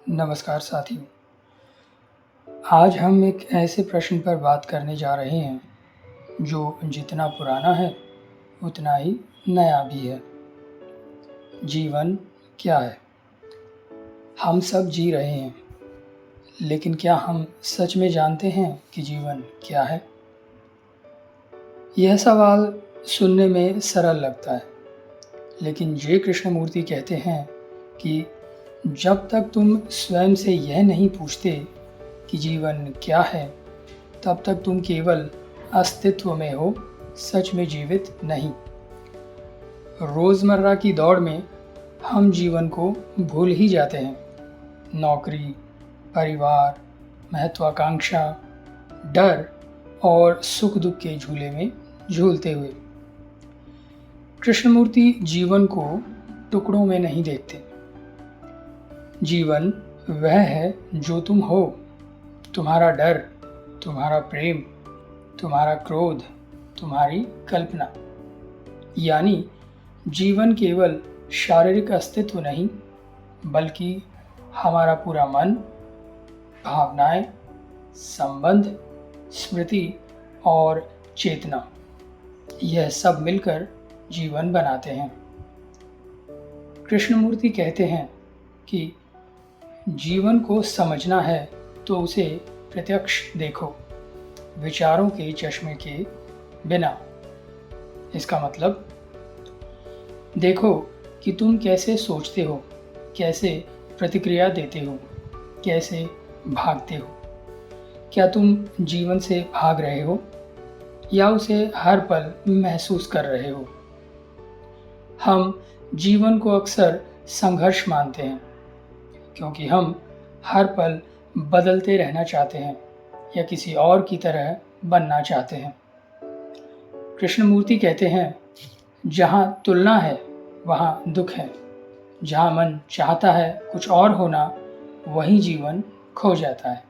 नमस्कार साथियों। आज हम एक ऐसे प्रश्न पर बात करने जा रहे हैं जो जितना पुराना है उतना ही नया भी है। जीवन क्या है? हम सब जी रहे हैं, लेकिन क्या हम सच में जानते हैं कि जीवन क्या है? यह सवाल सुनने में सरल लगता है, लेकिन जे कृष्णमूर्ति कहते हैं कि जब तक तुम स्वयं से यह नहीं पूछते कि जीवन क्या है, तब तक तुम केवल अस्तित्व में हो, सच में जीवित नहीं। रोज़मर्रा की दौड़ में हम जीवन को भूल ही जाते हैं। नौकरी, परिवार, महत्वाकांक्षा, डर और सुख दुख के झूले में झूलते हुए। कृष्णमूर्ति जीवन को टुकड़ों में नहीं देखते। जीवन वह है जो तुम हो, तुम्हारा डर, तुम्हारा प्रेम, तुम्हारा क्रोध, तुम्हारी कल्पना। यानी जीवन केवल शारीरिक अस्तित्व नहीं, बल्कि हमारा पूरा मन, भावनाएं, संबंध, स्मृति और चेतना, यह सब मिलकर जीवन बनाते हैं। कृष्णमूर्ति कहते हैं कि जीवन को समझना है तो उसे प्रत्यक्ष देखो, विचारों के चश्मे के बिना। इसका मतलब देखो कि तुम कैसे सोचते हो, कैसे प्रतिक्रिया देते हो, कैसे भागते हो। क्या तुम जीवन से भाग रहे हो या उसे हर पल महसूस कर रहे हो? हम जीवन को अक्सर संघर्ष मानते हैं, क्योंकि हम हर पल बदलते रहना चाहते हैं या किसी और की तरह बनना चाहते हैं। कृष्णमूर्ति कहते हैं, जहाँ तुलना है वहाँ दुख है, जहाँ मन चाहता है कुछ और होना, वहीं जीवन खो जाता है।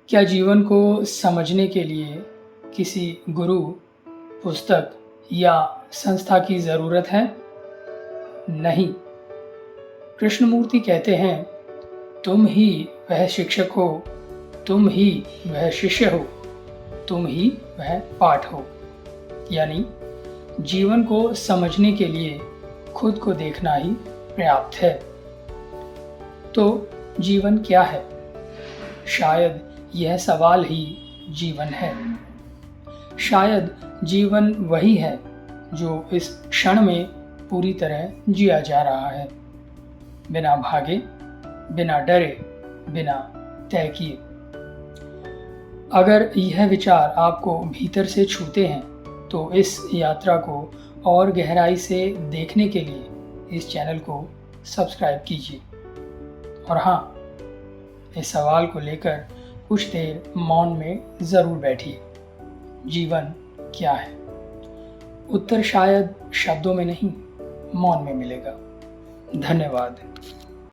क्या जीवन को समझने के लिए किसी गुरु, पुस्तक या संस्था की ज़रूरत है? नहीं। कृष्णमूर्ति कहते हैं, तुम ही वह शिक्षक हो, तुम ही वह शिष्य हो, तुम ही वह पाठ हो। यानी जीवन को समझने के लिए खुद को देखना ही पर्याप्त है। तो जीवन क्या है? शायद यह सवाल ही जीवन है। शायद जीवन वही है जो इस क्षण में पूरी तरह जिया जा रहा है, बिना भागे, बिना डरे, बिना तय किए। अगर यह विचार आपको भीतर से छूते हैं तो इस यात्रा को और गहराई से देखने के लिए इस चैनल को सब्सक्राइब कीजिए। और हाँ, इस सवाल को लेकर कुछ देर मौन में ज़रूर बैठिए। जीवन क्या है? उत्तर शायद शब्दों में नहीं, मौन में मिलेगा। धन्यवाद।